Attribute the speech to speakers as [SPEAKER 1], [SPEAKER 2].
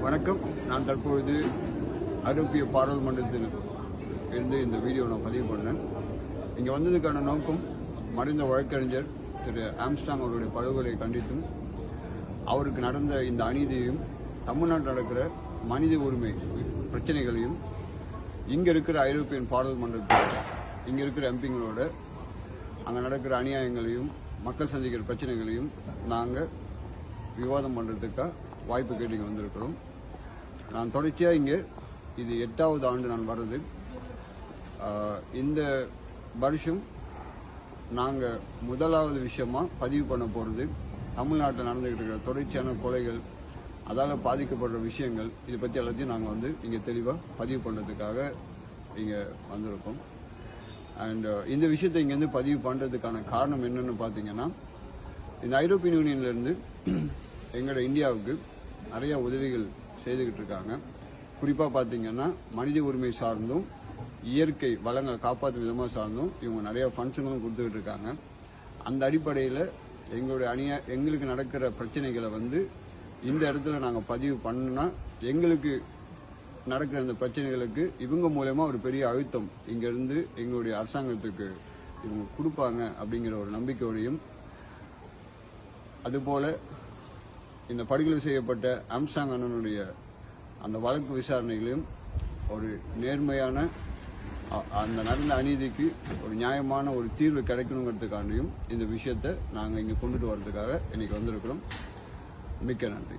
[SPEAKER 1] வணக்கம். நான் தற்பொழுது ஐரோப்பிய பாராளுமன்றத்தில் இருந்து இந்த வீடியோ நான் பதிவு பண்ணேன். இங்கே வந்ததுக்கான நோக்கம் மறைந்த வழக்கறிஞர் திரு ஆம்ஸ்ட்ராங் அவருடைய படுகொலை கண்டித்தும் அவருக்கு நடந்த இந்த அநீதியையும் தமிழ்நாட்டில் நடக்கிற மனித உரிமை பிரச்சனைகளையும் இங்கே இருக்கிற ஐரோப்பியன் பாராளுமன்றத்தில் இங்கே இருக்கிற எம்பிங்களோட அங்கே நடக்கிற அநியாயங்களையும் மக்கள் சந்திக்கிற பிரச்சனைகளையும் நாங்கள் விவாதம் பண்ணுறதுக்காக வாய்ப்பு கேட்டு இங்கே வந்திருக்கிறோம். நான் தொடர்ச்சியாக இங்கே இது 8வது ஆண்டு நான் வர்றது. இந்த வருஷம் நாங்கள் முதலாவது விஷயமா பதிவு பண்ண போகிறது தமிழ்நாட்டில் நடந்துகிட்டு இருக்கிற தொடர்ச்சியான கொலைகள், அதால் பாதிக்கப்படுற விஷயங்கள், இதை பற்றி எல்லாத்தையும் நாங்கள் இங்கே தெளிவாக பதிவு பண்ணுறதுக்காக இங்கே வந்திருக்கோம். அண்ட் இந்த விஷயத்தை இங்கேருந்து பதிவு பண்ணுறதுக்கான காரணம் என்னென்னு பார்த்தீங்கன்னா, இந்த ஐரோப்பியன் யூனியன்லேருந்து எங்களோட இந்தியாவுக்கு நிறைய உதவிகள் செய்துக்கிட்டு இருக்காங்க. குறிப்பாக பார்த்தீங்கன்னா மனித உரிமை சார்ந்தும் இயற்கை வளங்களை காப்பாற்றும் விதமாக சார்ந்தும் இவங்க நிறைய ஃபண்ட்ஸுங்களும் கொடுத்துக்கிட்டு இருக்காங்க. அந்த அடிப்படையில் எங்களுக்கு நடக்கிற பிரச்சனைகளை இந்த இடத்துல நாங்கள் பதிவு பண்ணோன்னா எங்களுக்கு நடக்கிற அந்த பிரச்சனைகளுக்கு இவங்க மூலமா ஒரு பெரிய அழுத்தம் இங்கிருந்து எங்களுடைய அரசாங்கத்துக்கு இவங்க கொடுப்பாங்க அப்படிங்கிற ஒரு நம்பிக்கையோடையும், அதுபோல இந்த படுகொலை செய்யப்பட்ட ஆம்ஸ்ட்ராங் அண்ணனுடைய அந்த வழக்கு விசாரணைகளையும் ஒரு நேர்மையான அந்த நடந்த அநீதிக்கு ஒரு நியாயமான ஒரு தீர்வு கிடைக்கணுங்கிறதுக்காண்டியும் இந்த விஷயத்தை நாங்கள் இங்கே கொண்டுட்டு வர்றதுக்காக இன்னைக்கு வந்திருக்கிறோம். மிக்க நன்றி.